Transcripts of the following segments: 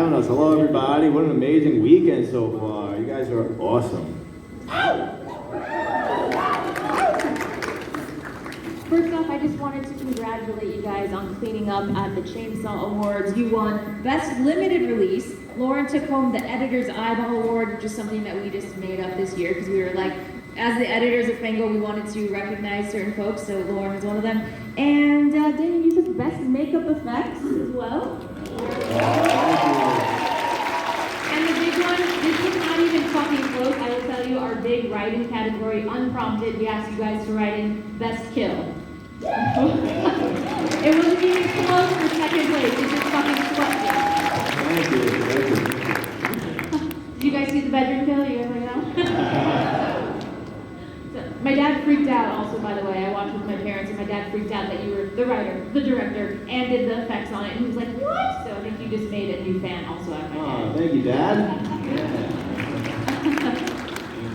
having us. Hello, everybody. What an amazing weekend so far. You guys are awesome. First off, I just wanted to congratulate you guys on cleaning up at the Chainsaw Awards. You won Best Limited Release. Lauren took home the Editor's Eyeball Award, which is something that we just made up this year because we were like, as the editors of Fango, we wanted to recognize certain folks, so Lauren was one of them. And Daniel, you took Best Makeup Effects as well. And the big one, this is not even fucking close. I will tell you, our big writing category, unprompted, we asked you guys to write in Best Kill. It wasn't even close for second place, it just fucking swept you. Thank you. Did you guys see the bedroom kill? You guys like that? So, my dad freaked out also, by the way. I watched with my parents, and my dad freaked out that you were the writer, the director, and did the effects on it. And he was like, what? So I think you just made a new fan also out of my dad. Oh, thank you, Dad.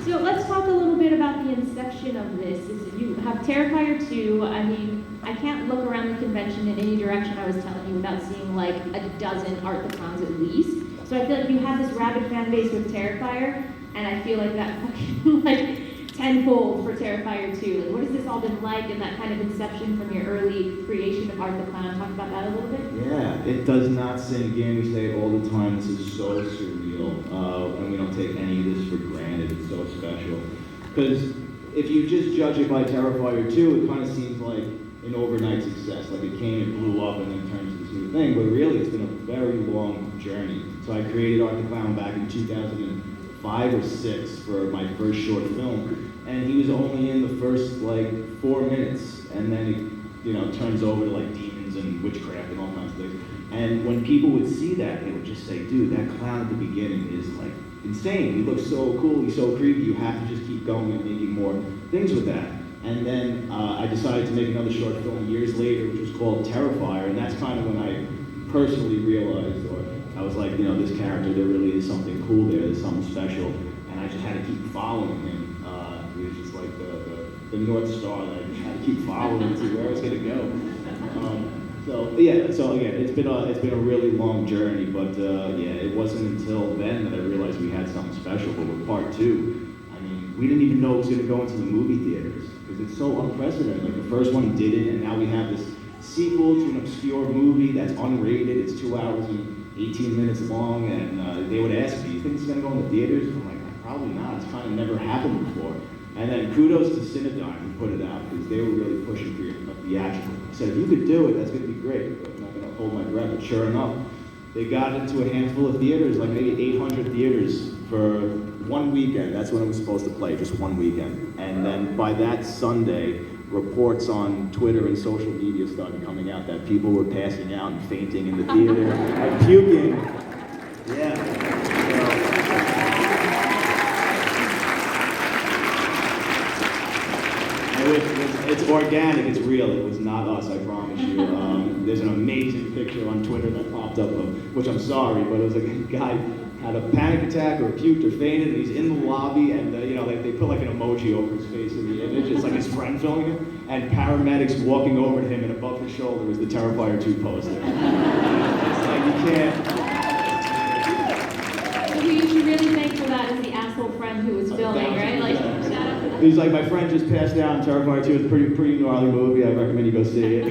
So let's talk a little bit about the inception of this. You have Terrifier 2. I mean, I can't look around the convention in any direction I was telling you without seeing like a dozen art clowns at least. So I feel like you have this rabid fan base with Terrifier, and I feel like that fucking like tenfold for Terrifier 2. Like, what has this all been like, and that kind of inception from your early creation of Art the Clown? Talk about that a little bit. Yeah, it does not sink in. We say it all the time. This is so surreal, and we don't take any of this for granted. It's so special. Because if you just judge it by Terrifier 2, it kind of seems like an overnight success. Like it came, it blew up, and then turned into this new thing. But really, it's been a very long journey. So I created Art the Clown back in 2005 or 6 for my first short film. And he was only in the first like 4 minutes, and then it, turns over to like demons and witchcraft and all kinds of things. And when people would see that, they would just say, dude, that clown at the beginning is like insane. He looks so cool, he's so creepy, you have to just keep going and making more things with that. And then I decided to make another short film years later, which was called Terrifier, and that's kind of when I personally realized, or I was like, this character, there really is something cool there, there's something special, and I just had to keep following him. He was just like the North Star that I just had to keep following to where I was gonna go. So again, it's been a really long journey, but it wasn't until then that I realized we had something special. But with part 2, I mean, we didn't even know it was gonna go into the movie theaters because it's so unprecedented. Like the first one didn't, and now we have this sequel to an obscure movie that's unrated. It's 2 hours and 18 minutes long, and they would ask me, "You think it's gonna go in the theaters?" I'm like, "Probably not. It's kind of never happened before." And then kudos to Cinedigm who put it out because they were really pushing for a theatrical. I said, if you could do it, that's going to be great. But I'm not going to hold my breath. But sure enough, they got into a handful of theaters, like maybe 800 theaters for one weekend. That's when it was supposed to play, just one weekend. And then by that Sunday, reports on Twitter and social media started coming out that people were passing out and fainting in the theater and puking. Yeah. It's organic, it's real, it was not us, I promise you. There's an amazing picture on Twitter that popped up, which I'm sorry, but it was like a guy had a panic attack or puked or fainted, and he's in the lobby, and they put like an emoji over his face in the image, it's like his friend filming him, and paramedics walking over to him, and above his shoulder is the Terrifier 2 poster. It's like, you can't... Who you should really thank for that is the asshole friend who was filming, right? Like, shout out to that. He's like, my friend just passed out in Terrifier 2. It's a pretty gnarly movie. I recommend you go see it.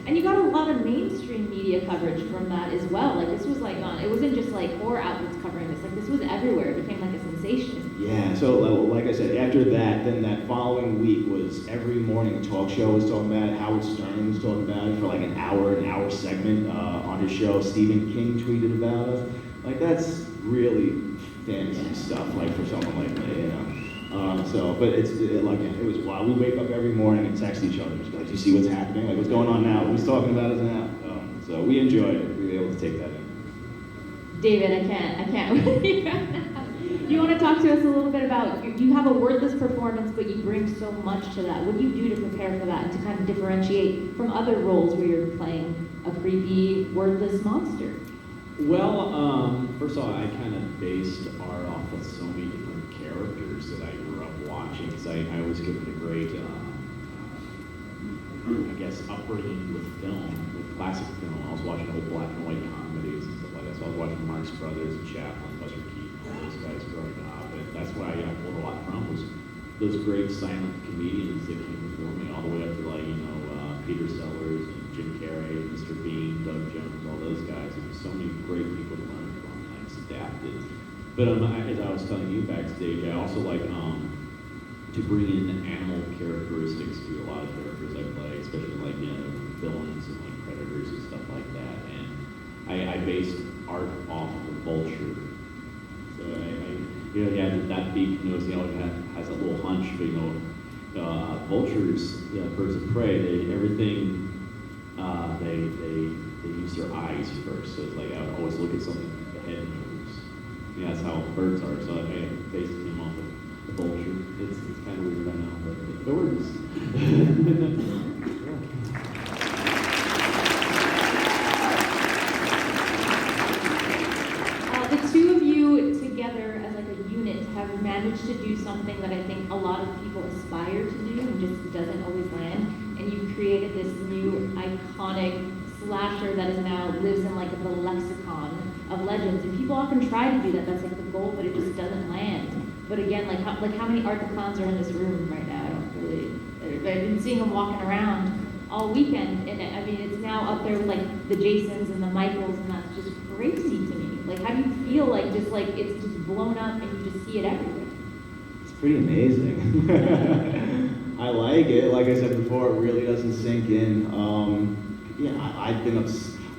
And you got a lot of mainstream media coverage from that as well. Like this was like it wasn't just like horror outlets covering this. Like this was everywhere. It became like a sensation. Yeah. So like I said, after that, then that following week was every morning talk show was talking about it. Howard Stern was talking about it for like an hour segment on his show. Stephen King tweeted about us. Like that's really fantasy stuff, like for someone like me, but it was wild. We wake up every morning and text each other, just like, do you see what's happening? Like, what's going on now? Who's talking about us now? So we enjoyed it. We were able to take that in. David, I can't wait. You want to talk to us a little bit about, you have a wordless performance, but you bring so much to that. What do you do to prepare for that and to kind of differentiate from other roles where you're playing a creepy, wordless monster? Well, first of all, I kind of based art off of so many different characters that I grew up watching, because I was given a great I guess, upbringing with film, with classic film. I was watching old black and white comedies and stuff like that. So I was watching Marx Brothers and Chaplin, Buster Keaton, all those guys growing up. And that's where I pulled a lot from, was those great silent comedians that came before me, all the way up to Peter Sellers and Jim Carrey, Mr. Bean, Doug Jones, all those guys. There's so many great people to learn from, and I just adapted. But as I was telling you backstage, I also like to bring in animal characteristics to a lot of characters I play, especially villains and predators and stuff like that. And I based art off of the vulture. So that beak nose, he always has a little hunch, but vultures, birds of prey, they use their eyes first. So it's like I would always look at something with the head moves. That's how birds are. So I based him off of the vulture. It's kind of weird, I know, but it works. The two of you together as like a unit have managed to do something that I think a lot of people aspire to do and just doesn't always land. And you've created this new iconic slasher that is now lives in like the lexicon of legends. And people often try to do that. That's like the goal, but it just doesn't land. But again, like how many Art the Clowns are in this room right now? I don't really. I've been seeing them walking around all weekend, and I mean it's now up there with like the Jasons and the Michaels, and that's just crazy to me. Like, how do you feel like just like it's just blown up and you just see it everywhere? It's pretty amazing. I like it. Like I said before, it really doesn't sink in. I've been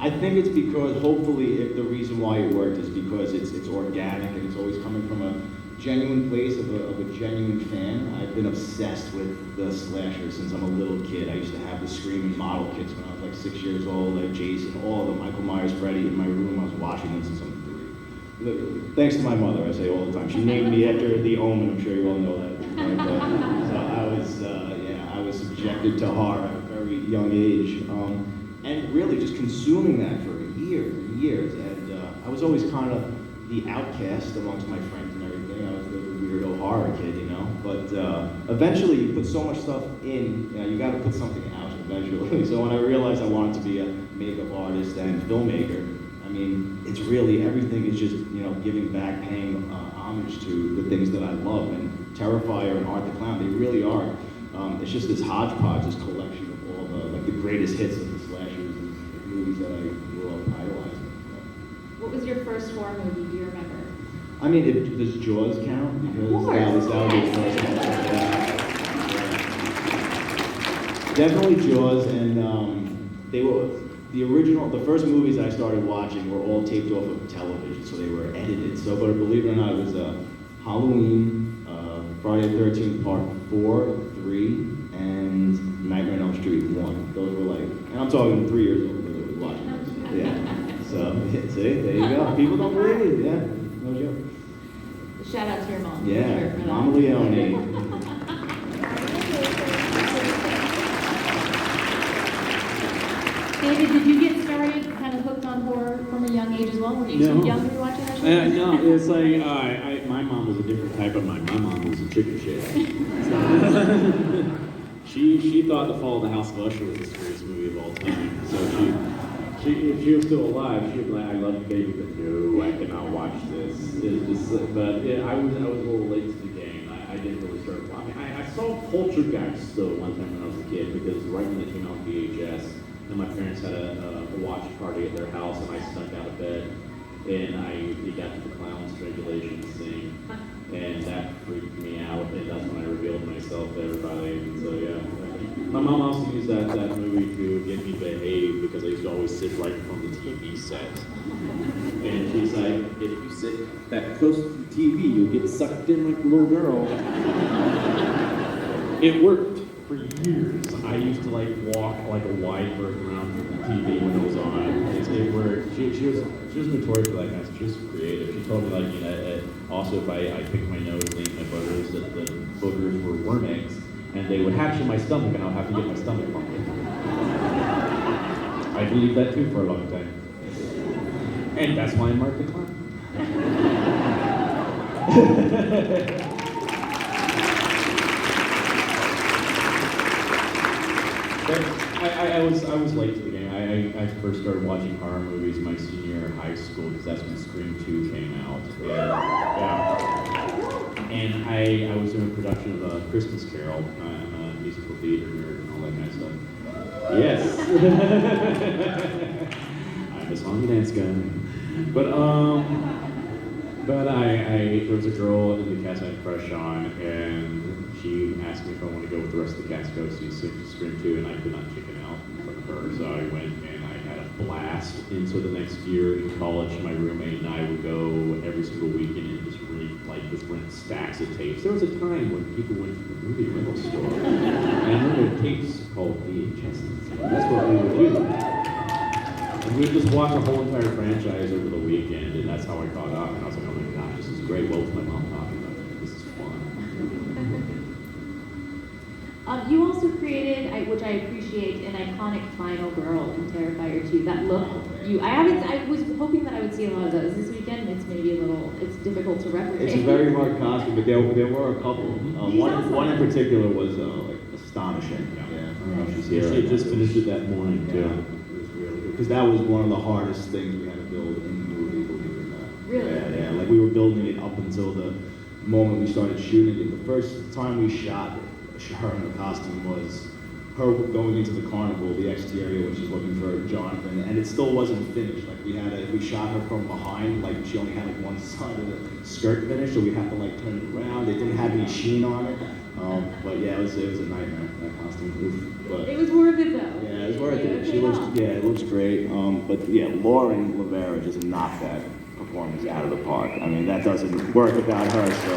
I think it's because hopefully the reason why it worked is because it's organic and it's always coming from a genuine place of a genuine fan. I've been obsessed with the slasher since I'm a little kid. I used to have the Screaming model kits when I was like 6 years old. Like Jason, all of them, Michael Myers, Freddy in my room. I was watching them since I'm 3. Literally. Thanks to my mother, I say all the time. She named me after The Omen. I'm sure you all know that. So I was subjected to horror at a very young age, and really just consuming that for years. And I was always kind of the outcast amongst my friends and everything. I was the weirdo horror kid, But eventually, you put so much stuff in, you got to put something out eventually. So when I realized I wanted to be a makeup artist and filmmaker, I mean, it's really everything is just giving back, paying homage to the things that I love. And Terrifier and Art the Clown, they really are. It's just this hodgepodge, this collection of all the greatest hits of the slashers and movies that I grew up idolizing. What was your first horror movie? Do you remember? I mean, does Jaws count? Because that was the first one. Yeah. Definitely Jaws, and they were the first movies I started watching were all taped off of television, so they were edited. So, but believe it or not, it was Halloween, Friday the 13th Part 4, 3, and Nightmare on Elm Street 1. Those were like, and I'm talking 3 years old when I was watching those. Yeah. So, see, there you go. People don't believe it. Yeah, no joke. Shout out to your mom. Yeah, For sure, Mama Leone. David, did you get started kind of hooked on horror from a young age as well? Were you too young to be watching that show? No, it's like my mom was a different type of mom. My mom was a chicken shit. She thought The Fall of the House of Usher was the scariest movie of all time. So if she was still alive, she'd be like, "I love you, baby, but no, I cannot watch this." But I was a little late to the game. I didn't really start. I mean, I saw Poltergeist though one time when I was a kid because right when it came out on VHS. And my parents had a watch party at their house, and I snuck out of bed, and we got to the clown strangulation scene, and that freaked me out, and that's when I revealed myself to everybody. And so yeah, my mom also used that movie to get me to behave because I used to always sit right in front of the TV set, and she's like, "If you sit that close to the TV, you'll get sucked in like a little girl." It worked. For years, I used to walk like a wide berth around the TV when it was on. It worked. She was notorious for that kind of stuff. She was creative. She told me also if I picked my nose and ate my boogers, that the boogers were worm eggs, and they would hatch in my stomach, and I would have to get my stomach pumped. I believed that too for a long time, and that's why I'm Mark the Clown. Thanks. I was late to the game. I first started watching horror movies my senior year of high school because that's when Scream 2 came out. And I was doing a production of A Christmas Carol. I'm a musical theater nerd and all that kind of stuff. Yes. I'm a song and dance guy. But there was a girl in the cast I had a crush on, and she asked me if I wanted to go with the rest of the cast to go see Scream 2, and I could not chicken out in front of her. So I went and I had a blast. Into the next year in college, my roommate and I would go every single weekend and just rent stacks of tapes. There was a time when people went to the movie rental store and rented tapes called VHSs. That's what we would do. And we would just watch a whole entire franchise over the weekend, and that's how I caught up. And I was like, oh my gosh, this is great. What was my mom talking about? This is fun. You also created, which I appreciate, an iconic final girl in Terrifier 2. That look, I was hoping that I would see a lot of those this weekend. It's maybe it's difficult to replicate. It's a very hard costume, but there were a couple. One in particular was like astonishing. Yeah. I don't know if she's here. She had just finished it that morning too. Yeah, it was really good because that was one of the hardest things we had to build in the movie. Believe it or not. Really? Yeah. Like we were building it up until the moment we started shooting it. The first time we shot her in the costume was her going into the carnival, the exterior when she's looking for Jonathan, and it still wasn't finished. Like we shot her from behind, like she only had like one side of the skirt finished, so we had to like turn it around. They didn't have any sheen on it, but yeah, it was a nightmare, that costume. But it was worth it though. Yeah, it was worth it. It looks great. But yeah, Lauren Rivera just knocked that performance out of the park. I mean, that doesn't work without her. So.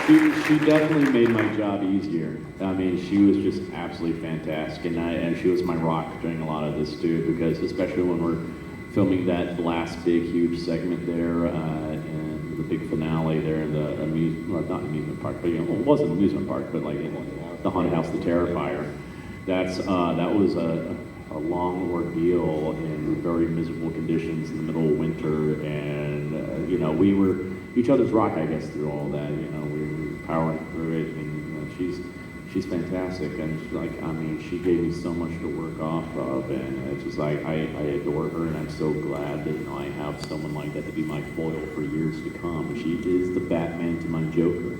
She definitely made my job easier. I mean, she was just absolutely fantastic, and she was my rock during a lot of this too, because especially when we're filming that last big, huge segment there, and the big finale there in the not amusement park, but it wasn't an amusement park, but like the haunted house, the Terrifier. That was a long ordeal in very miserable conditions in the middle of winter, and we were each other's rock, I guess, through all that. We were powering through it, and she's fantastic, and she gave me so much to work off of, and it's just like I adore her, and I'm so glad that I have someone like that to be my foil for years to come. She is the Batman to my Joker.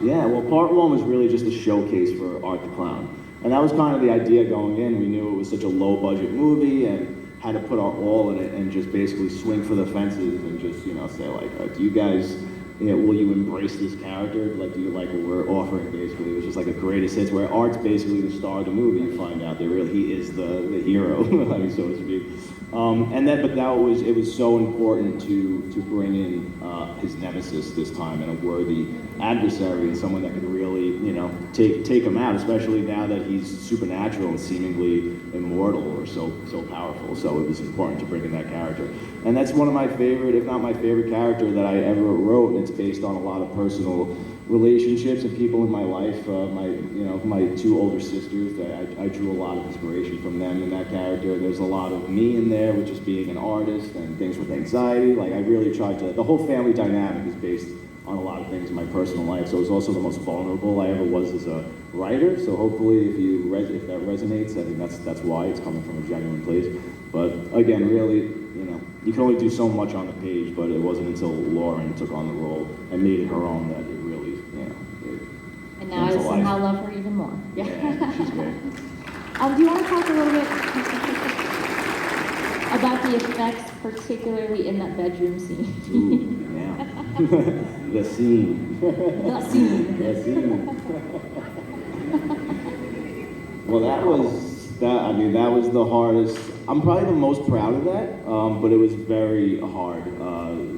Yeah, well, part one was really just a showcase for Art the Clown, and that was kind of the idea going in. We knew it was such a low-budget movie, and had to put our all in it, and just basically swing for the fences, and just say like, do you guys, will you embrace this character? Like, do you like what we're offering? Basically, it was just like a greatest hits, where Art's basically the star of the movie. You find out that really he is the hero, I mean, so to speak. It was so important to bring in his nemesis this time, and a worthy adversary, and someone that could really, take him out, especially now that he's supernatural and seemingly immortal, or so powerful. So it was important to bring in that character, and that's one of my favorite, if not my favorite character that I ever wrote. And it's based on a lot of personal relationships and people in my life. My two older sisters, I drew a lot of inspiration from them in that character. There's a lot of me in there, with just being an artist and things with anxiety. Like, I really tried to, the whole family dynamic is based on a lot of things in my personal life. So it was also the most vulnerable I ever was as a writer. So hopefully if that resonates, I think that's why it's coming from a genuine place. But again, really, you can only do so much on the page, but it wasn't until Lauren took on the role and made it her own that it really, and now I somehow love her even more. Yeah, she's great. Do you want to talk a little bit about the effects, particularly in that bedroom scene? Ooh, yeah. The scene. The scene. The scene. Well, that was the hardest. I'm probably the most proud of that, but it was very hard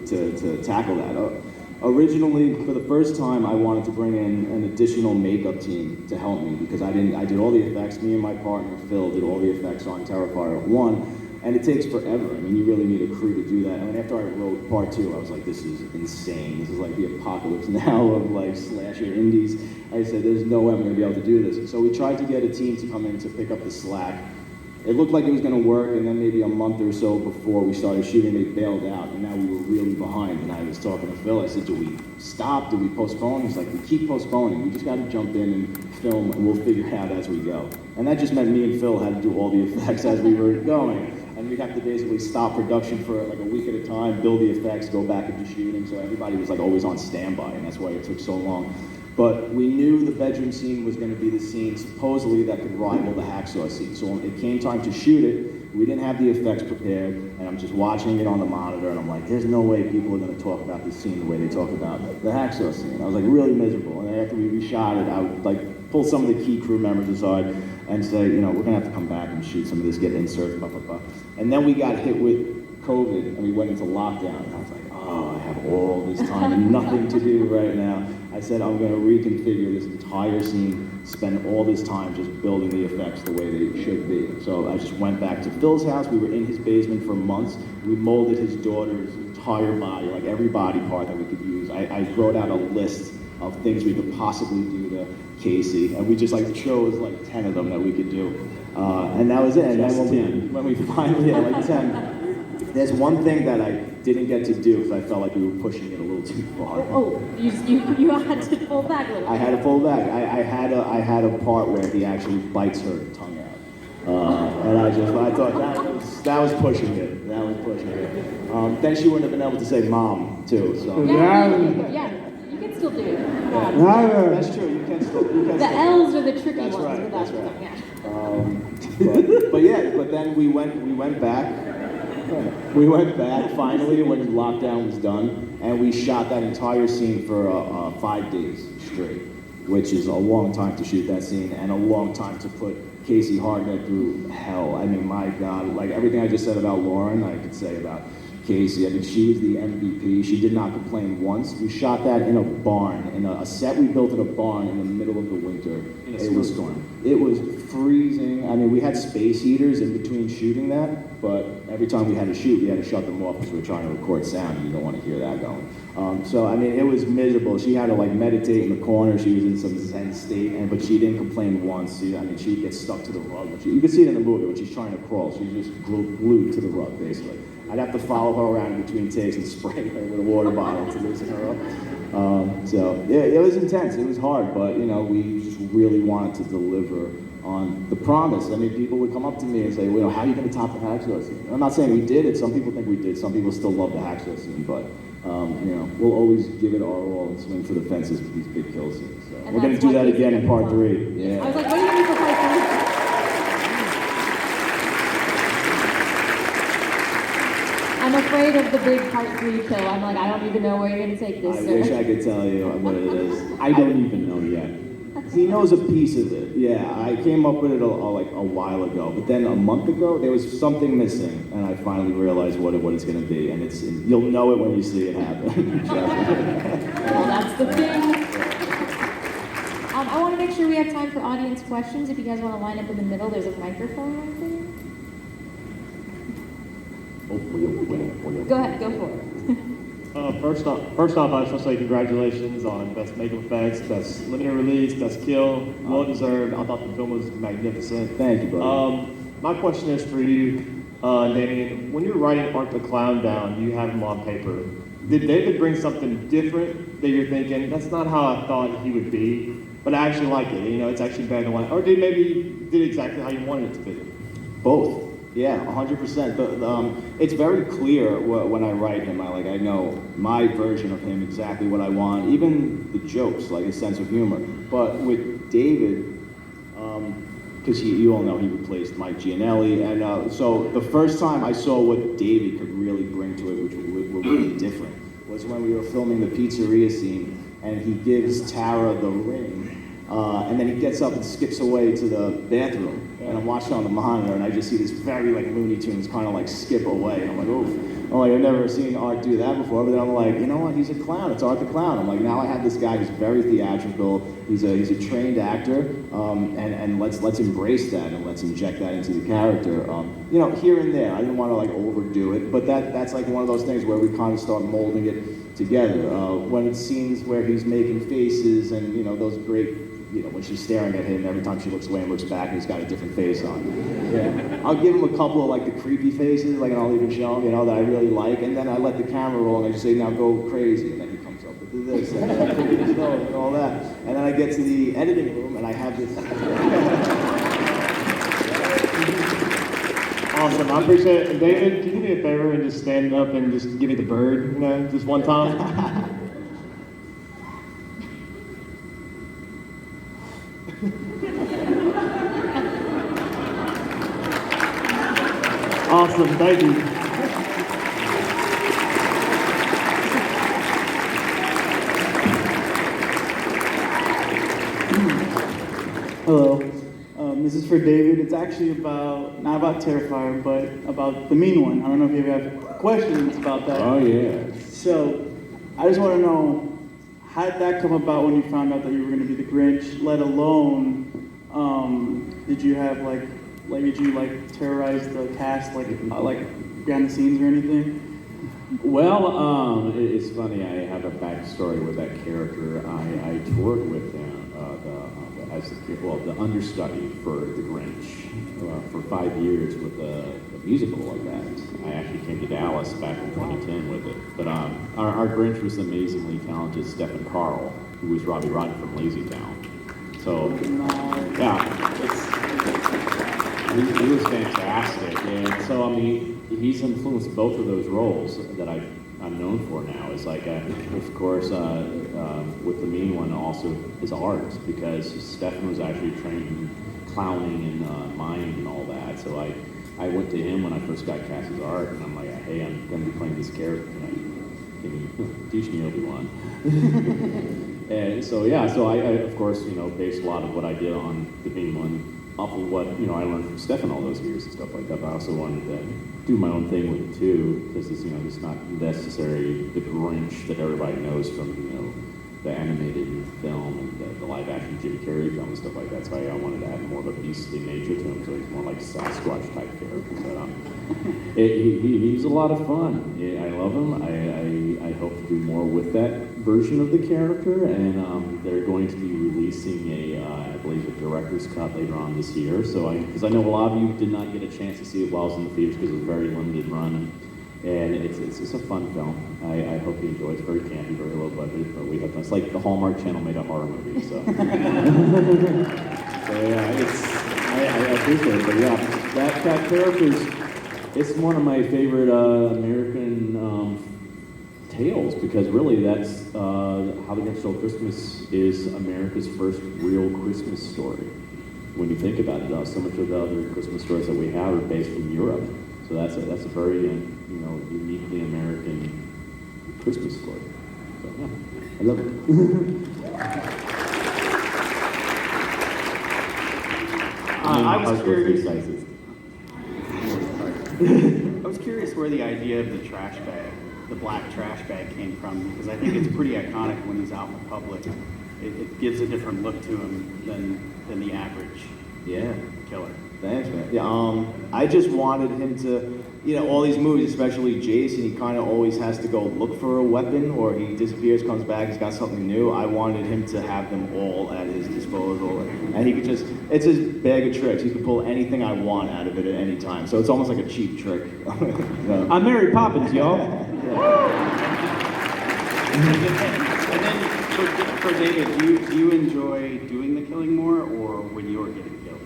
to tackle that. Originally, for the first time, I wanted to bring in an additional makeup team to help me, because I did all the effects. Me and my partner Phil did all the effects on Terrifier 1, and it takes forever. I mean, you really need a crew to do that. And after I wrote part 2, I was like, this is insane. This is like the apocalypse now of like slasher indies. I said, there's no way I'm going to be able to do this. So we tried to get a team to come in to pick up the slack. it looked like it was going to work, and then maybe a month or so before we started shooting, they bailed out, and now we were really behind. And I was talking to Phil. I said, "Do we stop? Do we postpone?" He's like, "We keep postponing. We just got to jump in and film, and we'll figure it out as we go." And that just meant me and Phil had to do all the effects as we were going, and we'd have to basically stop production for like a week at a time, build the effects, go back into shooting. So everybody was like always on standby, and that's why it took so long. But we knew the bedroom scene was going to be the scene supposedly that could rival the hacksaw scene. So when it came time to shoot it, we didn't have the effects prepared, and I'm just watching it on the monitor, and I'm like, there's no way people are going to talk about this scene the way they talk about the hacksaw scene. I was like really miserable, and after we reshot it, I would like pull some of the key crew members aside and say, you know, we're going to have to come back and shoot some of this, get inserts, blah, blah, blah. And then we got hit with COVID, and we went into lockdown, and I was like, oh, I have all this time and nothing to do right now. I said, I'm going to reconfigure this entire scene, spend all this time just building the effects the way they should be. So I just went back to Phil's house. We were in his basement for months. We molded his daughter's entire body, like every body part that we could use. I wrote out a list of things we could possibly do to Casey, and we just like chose like 10 of them that we could do. And that was it. And then when we finally, yeah, like 10. There's one thing that I didn't get to do because I felt like we were pushing it a little too far. Oh, you had to pull back a little. I had to pull back. I had a part where he actually bites her tongue out, and I thought that was pushing it. That was pushing it. Then she wouldn't have been able to say mom too. So yeah, you can still do it. that's true. You can still. The L's are the tricky that's ones. Right, that's right. Yeah. But then we went back. We went back finally when lockdown was done, and we shot that entire scene for 5 days straight, which is a long time to shoot that scene and a long time to put Casey Hartnett through hell. I mean, my God, like everything I just said about Lauren, I could say about Casey. I mean, she was the MVP. She did not complain once. We shot that in a barn, in a set we built in a barn in the middle of the winter. It was storm. It was freezing. I mean, we had space heaters in between shooting that, but every time we had to shoot, we had to shut them off because we were trying to record sound, and you don't want to hear that going. So, I mean, it was miserable. She had to, like, meditate in the corner. She was in some zen state, but she didn't complain once. I mean, she'd get stuck to the rug. You can see it in the movie when she's trying to crawl. She's just glued to the rug, basically. I'd have to follow her around in between takes and spray her with a water bottle to loosen her up. So, yeah, it was intense. It was hard, but, you know, we just really wanted to deliver on the promise. I mean, people would come up to me and say, well, how are you going to top the hacksaw scene? I'm not saying we did it. Some people think we did. Some people still love the hacksaw scene, but, you know, we'll always give it our all and swing for the fences with these big kill scenes. So we're going to do that again in part 3. Yeah. I was like, what are you going to do for part 3? I'm afraid of the big part 3 kill. I'm like, I don't even know where you're going to take this, I sir. wish I could tell you what it is. I don't even know yet. He knows a piece of it. Yeah, I came up with it like a while ago, but then a month ago there was something missing, and I finally realized what it's going to be, and you'll know it when you see it happen. Well, that's the thing. I want to make sure we have time for audience questions. If you guys want to line up in the middle, there's a microphone right there. Go ahead, go for it. First off, I just want to say congratulations on Best Makeup Effects, Best Limited Release, Best Kill. Well deserved. I thought the film was magnificent. Thank you, brother. My question is for you, Damien. When you're writing Art the Clown down, you have him on paper. Did David bring something different that you're thinking, that's not how I thought he would be, but I actually like it, you know, it's actually better than one, or did maybe did exactly how you wanted it to be? Both. Yeah, 100%. It's very clear when I write him. I know my version of him, exactly what I want, even the jokes, like his sense of humor. But with David, because you all know he replaced Mike Gianelli, and so the first time I saw what David could really bring to it, which were really different, was when we were filming the pizzeria scene, and he gives Tara the ring, and then he gets up and skips away to the bathroom. And I'm watching on the monitor, and I just see this very like Looney Tunes kind of like skip away. And I'm like, oof. I'm like, I've never seen Art do that before. But then I'm like, you know what? He's a clown. It's Art the Clown. I'm like, now I have this guy who's very theatrical. He's a trained actor, and let's embrace that and let's inject that into the character. You know, here and there. I didn't want to like overdo it, but that's like one of those things where we kind of start molding it together. When it's scenes where he's making faces and you know those great. You know, when she's staring at him, every time she looks away and looks back, he's got a different face on. Yeah. I'll give him a couple of like the creepy faces, like, and I'll even show him, that I really like, and then I let the camera roll and I just say, now go crazy, and then he comes up with this and and all that, and then I get to the editing room and I have this. Awesome, I appreciate it. And David, can you do me a favor and just stand up and just give me the bird, just one time? Awesome, thank you. Hello. This is for David. It's actually not about Terrifier, but about the mean one. I don't know if you ever have questions about that. Oh, yeah. So, I just want to know, how did that come about when you found out that you were going to be the Grinch? Let alone, did you have did you terrorize the cast behind the scenes or anything? Well, it's funny. I have a backstory with that character. I toured with him as the understudy for the Grinch for 5 years with a musical like that. I actually came to Dallas back in 2010 with it. But our Grinch was the amazingly talented Stephen Carl, who was Robbie Rotten from Lazy Town. So yeah, he was fantastic. And so I mean, he's influenced both of those roles that I'm known for now. Is of course, with the mean one also is art, because Stefan was actually trained in clowning and mime and all that. So I went to him when I first got cast as art, and I'm like, hey, I'm going to be playing this character. Can you teach me Obi-Wan? And so I of course based a lot of what I did on the mean one off of what I learned from Stefan all those years and stuff like that. But I also wanted to do my own thing with it too, because it's it's not necessarily the Grinch that everybody knows from the animated film and the live action Jim Carrey film and stuff like that. So I wanted to add more of a beastly nature to him, so he's more like Sasquatch type character. But he's a lot of fun. I love him. I hope to do more with that version of the character, and they're going to be releasing I believe a director's cut later on this year. So because I know a lot of you did not get a chance to see it while it was in the theaters because it was a very limited run. And it's a fun film. I hope you enjoy it. It's very campy, very low budget, but we have fun. It's like the Hallmark Channel made a horror movie, so. So yeah, I appreciate it. But yeah, that character it's one of my favorite American tales, because really that's How the Grinch Stole Christmas is America's first real Christmas story. When you think about it, so much of the other Christmas stories that we have are based in Europe. So that's a very uniquely American Christmas story. So yeah, I love it. I was curious where the idea of the trash bag, the black trash bag, came from, because I think it's pretty iconic when he's out in public. It gives a different look to him than the average killer. Thanks, man. Yeah, I just wanted him to, all these movies, especially Jason, he kind of always has to go look for a weapon, or he disappears, comes back, he's got something new. I wanted him to have them all at his disposal, and he could it's his bag of tricks. He could pull anything I want out of it at any time. So it's almost like a cheap trick. I'm Mary Poppins, y'all. And then for David, do you enjoy doing the killing more, or when you're getting killed?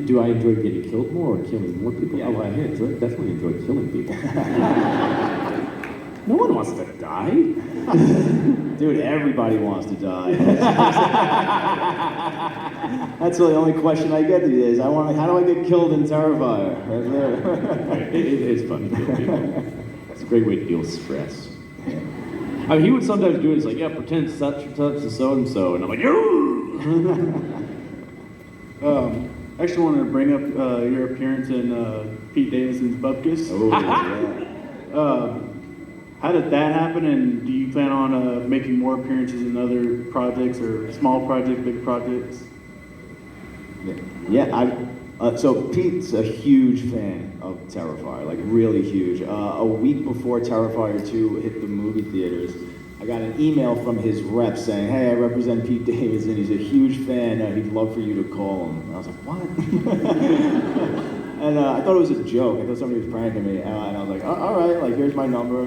Do I enjoy getting killed more or killing more people? Yeah. Oh, I definitely enjoy killing people. No one wants to die. Dude, everybody wants to die. That's the only question I get these days. How do I get killed in Terrifier? It's fun to kill people. It's a great way to deal with stress. I mean, he would sometimes do it. It's like, yeah, pretend such and such is so and so, and I'm like, I actually wanted to bring up your appearance in Pete Davidson's Bupkis. Oh, yeah. How did that happen, and do you plan on making more appearances in other projects, or small projects, big projects? Yeah, so Pete's a huge fan of Terrifier, like really huge. A week before Terrifier 2 hit the movie theaters, I got an email from his rep saying, hey, I represent Pete Davidson. He's a huge fan. He'd love for you to call him. And I was like, what? And I thought it was a joke. I thought somebody was pranking me. And I was like, all right, like, here's my number.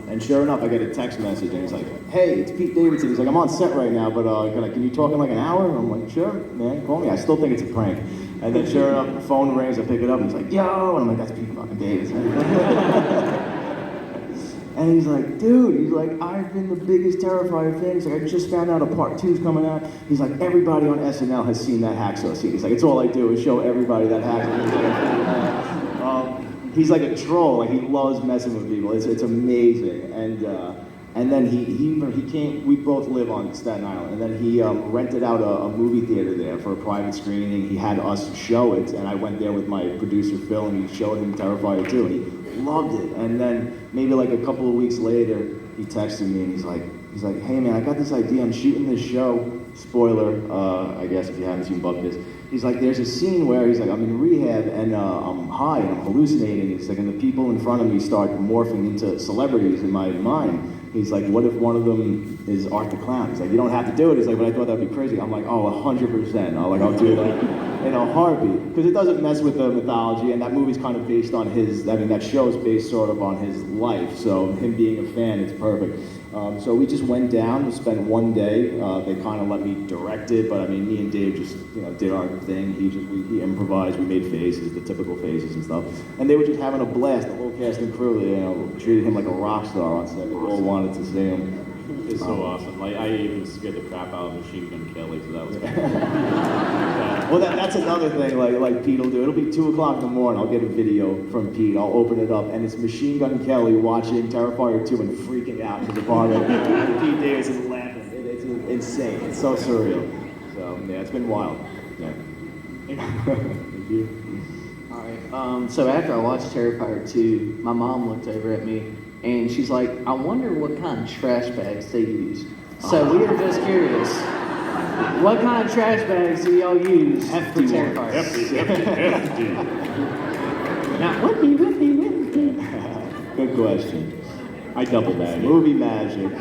And sure enough, I get a text message, and he's like, hey, it's Pete Davidson. He's like, I'm on set right now, but can you talk in like an hour? And I'm like, sure, man, call me. I still think it's a prank. And then sure enough, the phone rings, I pick it up, and he's like, yo, and I'm like, that's Pete fucking Davidson. And he's like, dude, he's like, I've been the biggest Terrifier fan. He's like, I just found out a part 2's coming out. He's like, everybody on SNL has seen that hacksaw scene. He's like, it's all I do is show everybody that hacksaw. He's like a troll. Like, he loves messing with people. It's amazing. And then he came. We both live on Staten Island. And then he rented out a movie theater there for a private screening. He had us show it, and I went there with my producer Phil, and he showed him Terrifier 2, and he loved it. And then maybe like a couple of weeks later, he texted me, and he's like, hey man, I got this idea. I'm shooting this show. Spoiler, I guess if you haven't seen Buckus. He's like, there's a scene where he's like, I'm in rehab and I'm high and I'm hallucinating. He's like, and the people in front of me start morphing into celebrities in my mind. He's like, what if one of them is Art the Clown? He's like, you don't have to do it. He's like, but I thought that'd be crazy. I'm like, oh, 100%. I'll do it like in a heartbeat. Because it doesn't mess with the mythology, and that movie's kind of based on that show's based sort of on his life. So him being a fan, it's perfect. So we just went down, we spent one day. They kind of let me direct it, but I mean, me and Dave just, did our thing. We improvised, we made faces, the typical faces and stuff. And they were just having a blast, the whole cast and crew, treated him like a rock star on set. We all wanted to see him. It's so awesome. Like, I even scared the crap out of Machine Gun Kelly, so that was cool. Well, that's another thing, like Pete will do. It'll be 2 o'clock in the morning, I'll get a video from Pete, I'll open it up, and it's Machine Gun Kelly watching Terrifier 2 and freaking out in the apartment. And Pete Davidson laughing. It's insane. It's so surreal. So, yeah, it's been wild. Yeah. Thank you. Alright, so after I watched Terrifier 2, my mom looked over at me, and she's like, I wonder what kind of trash bags they use. So we were just curious. What kind of trash bags do y'all use for Terrifier? Hefty. Now, whippy. Good question. I double bag it. Movie magic.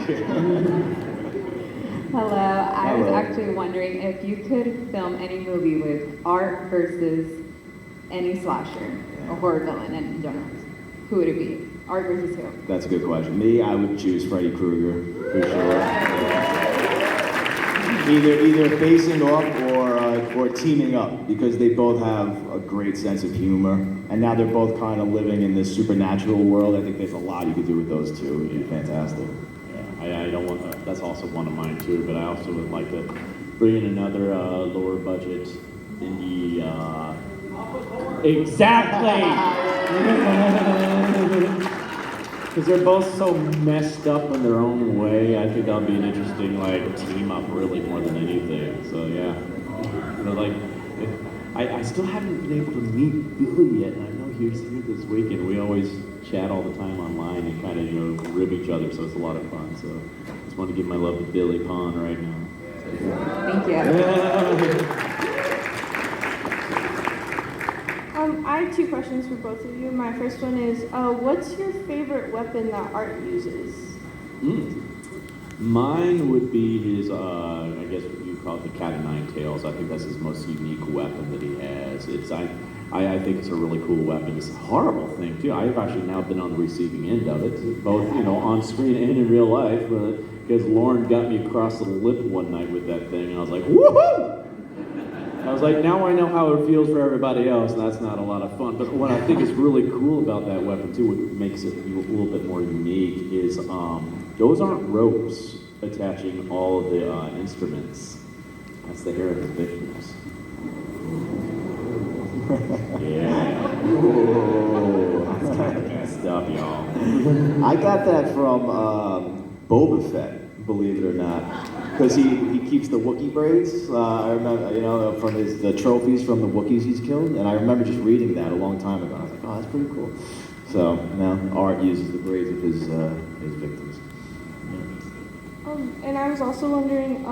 Hello, I was Hello. actually wondering if you could film any movie with art versus any slasher or horror villain in general, who would it be? Art versus who? That's a good question. Me, I would choose Freddy Krueger, for sure. Either facing off or teaming up, because they both have a great sense of humor, and now they're both kind of living in this supernatural world. I think there's a lot you could do with those two. It would be fantastic. Yeah, I don't want that's also one of mine too, but I also would like to bring in another lower budget indie. Exactly! Because they're both so messed up in their own way. I think that'll be an interesting team up, really, more than anything. So yeah, I still haven't been able to meet Billy yet, and I know he's here this weekend. We always chat all the time online and kind of rib each other, so it's a lot of fun. So I just want to give my love to Billy Pond right now. Thank you. I have 2 questions for both of you. My first one is, what's your favorite weapon that Art uses? Mine would be his, I guess what you call it, the cat o' nine tails. I think that's his most unique weapon that he has. I think it's a really cool weapon. It's a horrible thing too. I've actually now been on the receiving end of it, both on screen and in real life. Because Lauren got me across the lip one night with that thing, and I was like, woohoo! I was like, now I know how it feels for everybody else, and that's not a lot of fun. But what I think is really cool about that weapon too, what makes it a little bit more unique, is those aren't ropes attaching all of the instruments. That's the hair of his victims. Yeah. Ooh, that's kind of messed up, y'all. I got that from Boba Fett, believe it or not. Because he keeps the Wookiee braids. I remember, from the trophies from the Wookiees he's killed, and I remember just reading that a long time ago. I was like, oh, that's pretty cool. So now Art uses the braids of his victims. And I was also wondering,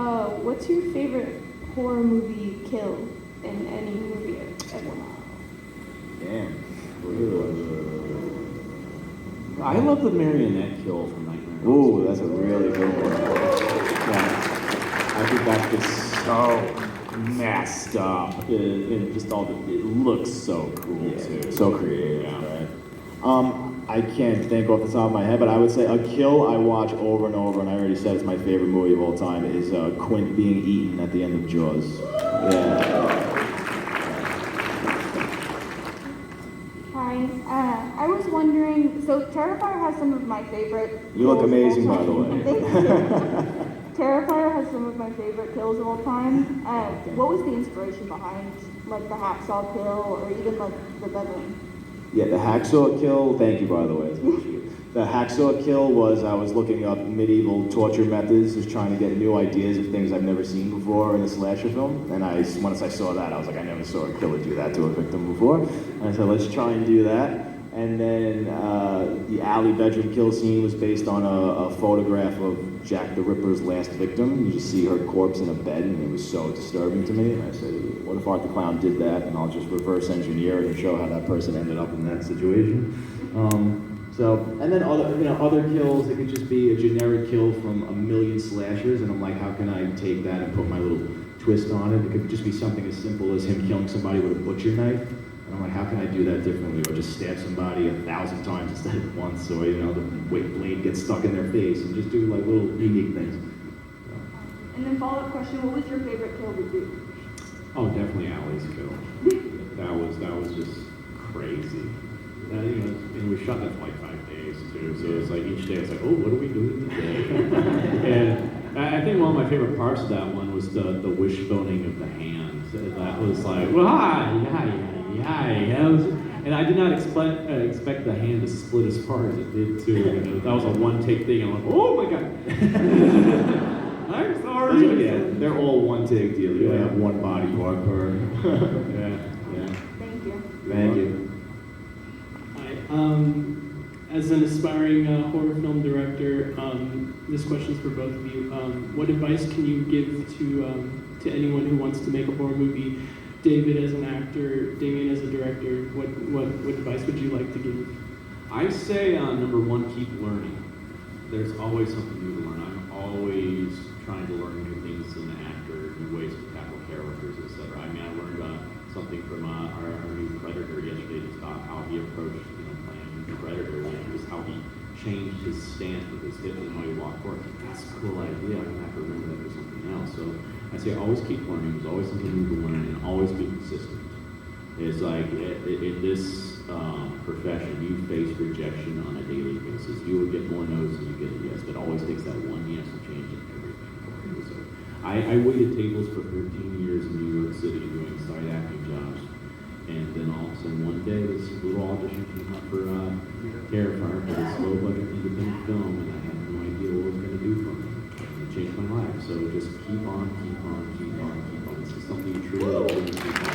what's your favorite horror movie kill in any movie ever? Damn. I love the marionette kill from Nightmare. Ooh, that's a really good one. Yeah. I think that's just so messed up. And just all the, it looks so cool too. So creative, Yeah. right? I can't think off the top of my head, but I would say a kill I watch over and over, and I already said it's my favorite movie of all time, is Quint being eaten at the end of Jaws. Yeah. Hi, I was wondering, so Terrifier has some of my favorite. You look kills of all amazing, by the time. way. Thank you. Terrifier has some of my favorite kills of all time. What was the inspiration behind, like, the hacksaw kill, or even, like, the bedroom? Yeah, the hacksaw kill, thank you, by the way. It's appreciated. The hacksaw kill was, I was looking up medieval torture methods, just trying to get new ideas of things I've never seen before in a slasher film. And once I saw that, I was like, I never saw a killer do that to a victim before. And I said, let's try and do that. And then the alley bedroom kill scene was based on a photograph of Jack the Ripper's last victim. You just see her corpse in a bed, and it was so disturbing to me. And I said, what if Art the Clown did that, and I'll just reverse engineer it and show how that person ended up in that situation. And then other kills, it could just be a generic kill from a million slashers, and I'm like, how can I take that and put my little twist on it? It could just be something as simple as him killing somebody with a butcher knife. And I'm like, how can I do that differently? Or just stab somebody 1,000 times instead of once, so the blade gets stuck in their face, and just do like little unique things. And then follow-up question, what was your favorite kill to do? Oh, definitely Allie's kill. that was just crazy. And we shot that for like 5 days too. So it's like each day it's like, oh, what are we doing today? And I think one of my favorite parts of that one was the wishboning of the hand. That was like, well, hi. And I did not expect the hand to split as far as it did too. That was a one-take thing. I'm like, oh my god. I'm sorry. Yeah, they're all one-take deal. You only have one body part per. yeah. Thank you. Thank you. Hi. As an aspiring horror film director, this question's for both of you. What advice can you give to anyone who wants to make a horror movie? David as an actor, Damien as a director, what advice would you like to give? I say number one, keep learning. There's always something new to learn. I'm always trying to learn new things as an actor, new ways to tackle characters, etc. I mean, I learned something from our new Predator yesterday, just about how he approached, playing the Predator, just how he changed his stance with his hips and how he walked forward. That's a cool idea. I'm gonna have to remember that for something else. So I say always keep learning. There's always something new to learn, and always be consistent. It's like in this profession, you face rejection on a daily basis. You will get more no's than you get yes, but it always takes that one yes to change everything for you. So I waited tables for 13 years in New York City doing side acting jobs, and then all of a sudden one day this little audition came up for Terrifier for this low budget independent film, and I had no idea what it was going to do for me. And it changed my life. So just keep on. This is something you truly love to keep on.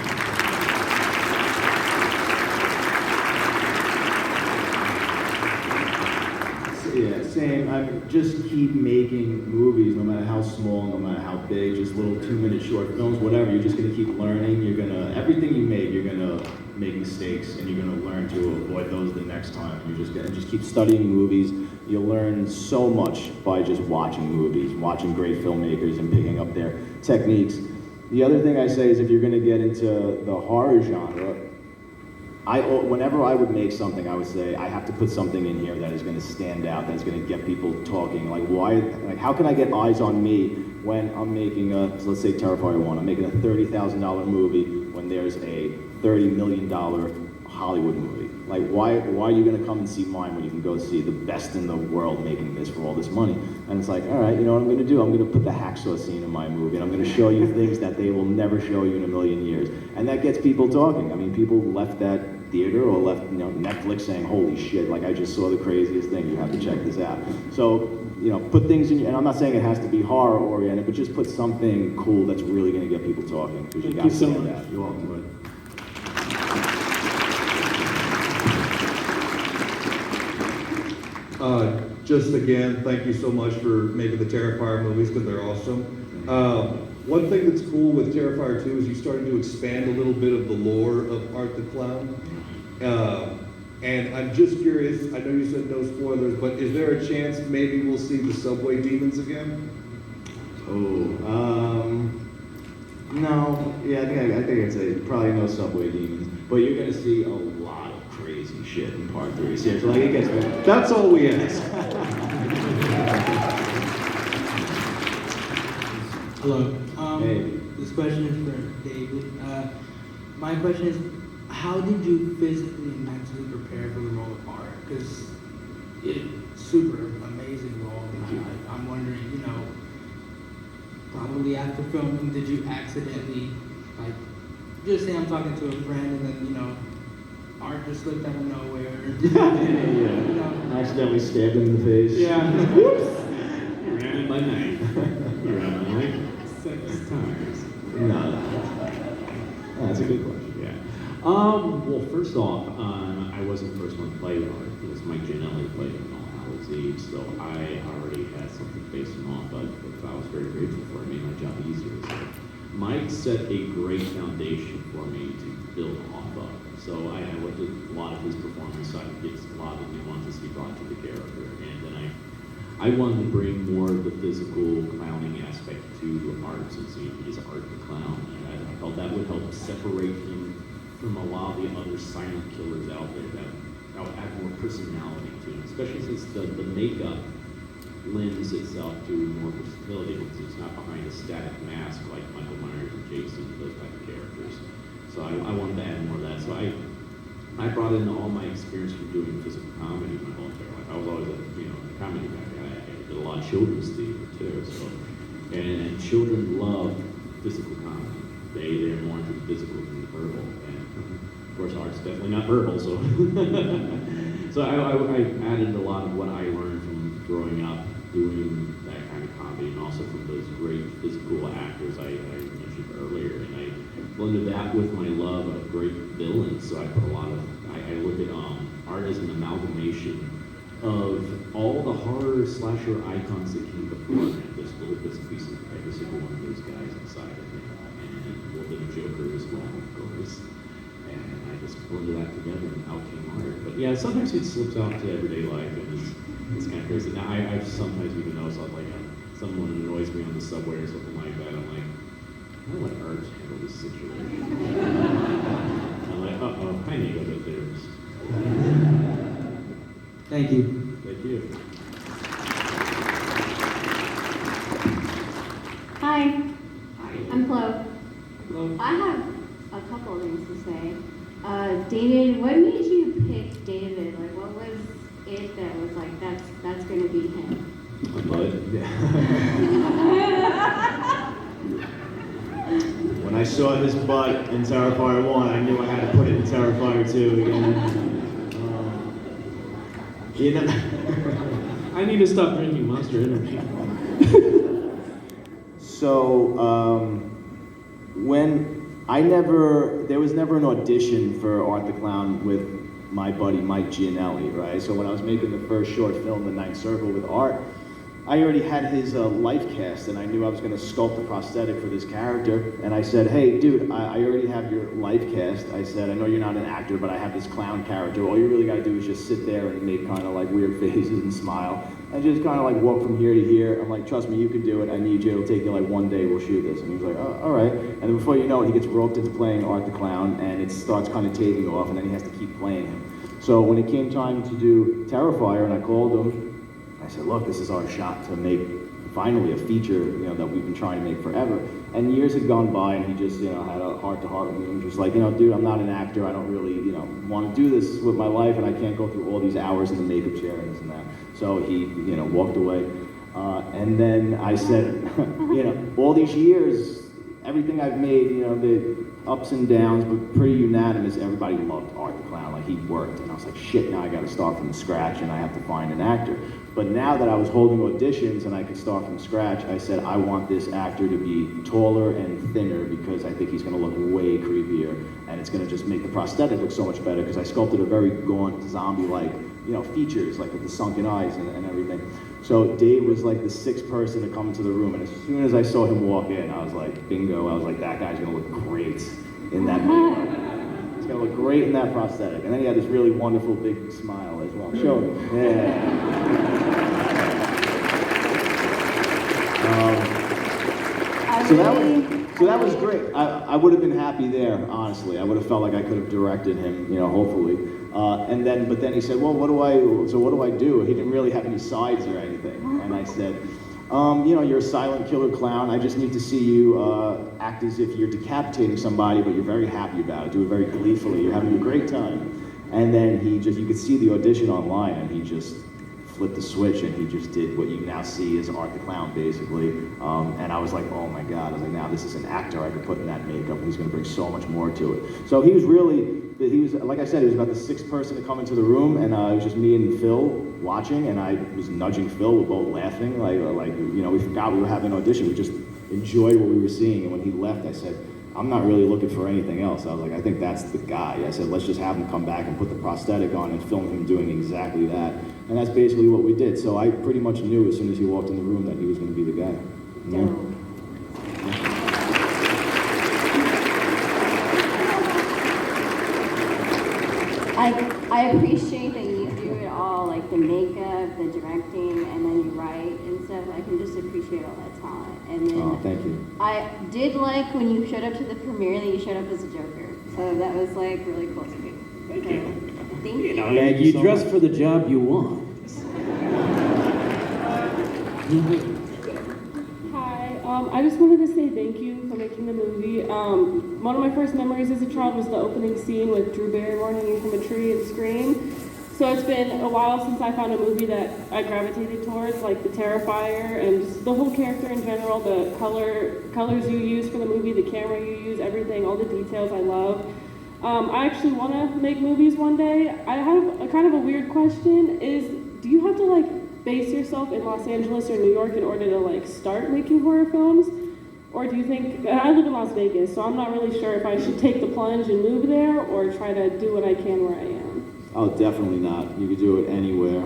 Yeah, same. I mean, just keep making movies, no matter how small, no matter how big, just little 2-minute short films, whatever. You're just gonna keep learning. Everything you make, you're gonna make mistakes, and you're gonna learn to avoid those the next time. You're just gonna keep studying movies. You'll learn so much by just watching movies, watching great filmmakers, and picking up their techniques. The other thing I say is, if you're gonna get into the horror genre, whenever I would make something, I would say, I have to put something in here that is going to stand out, that's going to get people talking. How can I get eyes on me when I'm making let's say Terrifier 1, I'm making a $30,000 movie when there's a $30 million Hollywood movie? Like, why are you going to come and see mine when you can go see the best in the world making this for all this money? And it's like, all right, you know what I'm going to do? I'm going to put the hacksaw scene in my movie, and I'm going to show you things that they will never show you in a million years. And that gets people talking. I mean, people left that theater or left Netflix saying, holy shit, like I just saw the craziest thing, you have to check this out. So, put things in, and I'm not saying it has to be horror oriented, but just put something cool that's really going to get people talking, because you got to stand out. You're welcome. Just again, thank you so much for making the Terrifier movies, because they're awesome. One thing that's cool with Terrifier 2 is you started to expand a little bit of the lore of Art the Clown. And I'm just curious, I know you said no spoilers, but is there a chance maybe we'll see the subway demons again? No, yeah, I think I'd say probably no subway demons, but you're gonna see a lot of crazy shit in part 3. Seriously, like it gets. That's all we ask. Hello. Hey. This question is for David. My question is, how did you physically and mentally prepare for the role of Art? Because it's super amazing role. I'm wondering, probably after filming, did you accidentally, like, just say I'm talking to a friend and then, Art just slipped out of nowhere? Yeah. Accidentally stabbed him in the face. Yeah. You ran in my knife. You ran in my knife 6 times. No. That's a good question. Yeah. Well, first off, I wasn't the first one to play Art. It was Mike Gianelli played him in All Hallows Eve, so I already had something to base him off of, which I was very grateful for. It made my job easier. So Mike set a great foundation for me to build off of. So I looked at a lot of his performance, so I could get a lot of the nuances he brought to the character, and then I wanted to bring more of the physical clowning aspect to Art, since he is Art the Clown, and I felt that would help separate him from a lot of the other silent killers out there that add more personality to him, especially since the makeup lends itself to more versatility because it's not behind a static mask like Michael Myers and Jason and those type of characters. So I wanted to add more of that. So I brought in all my experience from doing physical comedy my whole entire life. I was always a comedy guy. I did a lot of children's theater too. So and children love physical comedy. They're more into the physical than the verbal. And of course, Art's definitely not verbal. So so I added a lot of what I learned from growing up doing that kind of comedy, and also from those great physical actors I mentioned earlier. And I blended that with my love of great villains. So I put a lot of I look at Art as an amalgamation of all the horror slasher icons that came before him. There's little bits and pieces of every single one of those guys inside of him, and a little bit of Joker as well, of course. And I just blended that together and out came Art. But yeah, sometimes it slips out to everyday life, and it's kind of crazy. Now I sometimes even notice like someone annoys me on the subway or something like that. I'm like, I'll let Art handle this situation. I'm like, I need to go to a therapist. Thank you. Thank you. Hi, I'm Flo. Hello. I have a couple of things to say. David, what made you pick David? Like, what was it that was like, that's gonna be him? My butt. When I saw his butt in Terrifier 1, I knew I had to put it in Terrifier 2 again. I need to stop drinking Monster Energy. So, there was never an audition for Art the Clown with my buddy Mike Gianelli, right? So when I was making the first short film, The Ninth Circle with Art, I already had his life cast, and I knew I was going to sculpt a prosthetic for this character. And I said, hey, dude, I already have your life cast. I said, I know you're not an actor, but I have this clown character. All you really got to do is just sit there and make kind of like weird faces and smile. And just kind of like walk from here to here. I'm like, trust me, you can do it. I need you. It'll take you like one day. We'll shoot this. And he's like, oh, all right. And then before you know it, he gets roped into playing Art the Clown, and it starts kind of taking off, and then he has to keep playing him. So when it came time to do Terrifier, and I called him, I said, look, this is our shot to make finally a feature, that we've been trying to make forever. And years had gone by, and he just, had a heart-to-heart with me. He was just like, dude, I'm not an actor. I don't really, want to do this with my life, and I can't go through all these hours in the makeup chair and this and that. So he, walked away. And then I said, all these years, everything I've made, the ups and downs, but pretty unanimous, everybody loved Art the Clown. Like, he worked. And I was like, shit, now I got to start from scratch, and I have to find an actor. But now that I was holding auditions and I could start from scratch, I said, I want this actor to be taller and thinner because I think he's going to look way creepier, and it's going to just make the prosthetic look so much better because I sculpted a very gaunt, zombie-like, features, like with the sunken eyes and everything. So Dave was like the sixth person to come into the room, and as soon as I saw him walk in, I was like, bingo. I was like, that guy's going to look great in that makeup. He's gonna look great in that prosthetic. And then he had this really wonderful big smile as well. Show me. Yeah. So that was great. I would have been happy there, honestly. I would have felt like I could have directed him, hopefully. But then he said, well, what do I do? He didn't really have any sides or anything. And I said, you're a silent killer clown. I just need to see you act as if you're decapitating somebody, but you're very happy about it. Do it very gleefully. You're having a great time. And then you could see the audition online, and he just flipped the switch, and he just did what you now see as Art the Clown, basically. And I was like, oh my God. I was like, now this is an actor I could put in that makeup, and he's going to bring so much more to it. So he was, like I said, he was about the sixth person to come into the room, and it was just me and Phil watching, and I was nudging Phil. We were both laughing, we forgot we were having an audition. We just enjoyed what we were seeing, and when he left, I said, I'm not really looking for anything else. I was like, I think that's the guy. I said, let's just have him come back and put the prosthetic on and film him doing exactly that. And that's basically what we did. So I pretty much knew as soon as he walked in the room that he was going to be the guy. Yeah. I appreciate that you do it all, like the makeup, the directing, and then you write and stuff. I can just appreciate all that talent. And then thank you. I did like when you showed up to the premiere that you showed up as a Joker. So that was like really cool to me. Thank you. Thank you. And you dress for the job you want. Hi, I just wanted to say thank you for making the movie. One of my first memories as a child was the opening scene with Drew Barrymore hanging from a tree and Scream. So it's been a while since I found a movie that I gravitated towards, like the Terrifier and just the whole character in general, the colors you use for the movie, the camera you use, everything, all the details I love. I actually want to make movies one day. I have a kind of a weird question is, do you have to base yourself in Los Angeles or New York in order to start making horror films? Or do you think, I live in Las Vegas, so I'm not really sure if I should take the plunge and move there or try to do what I can where I am. Oh, definitely not. You could do it anywhere.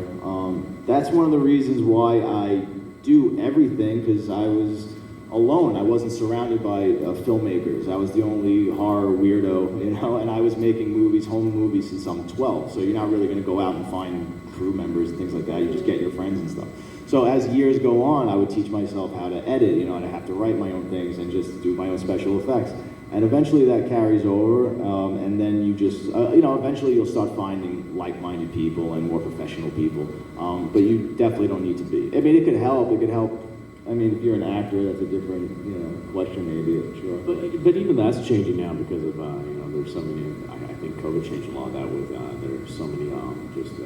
That's one of the reasons why I do everything, because I was alone. I wasn't surrounded by filmmakers. I was the only horror weirdo, and I was making movies, home movies, since I'm 12. So you're not really going to go out and find crew members and things like that. You just get your friends and stuff. So as years go on, I would teach myself how to edit, and I have to write my own things and just do my own special effects. And eventually that carries over, and then you just, eventually you'll start finding like-minded people and more professional people. But you definitely don't need to be. I mean, it could help. It could help. I mean, if you're an actor, that's a different, question maybe, I'm sure. But even that's changing now because of, there's so many, I think COVID changed a lot of that with, there's so many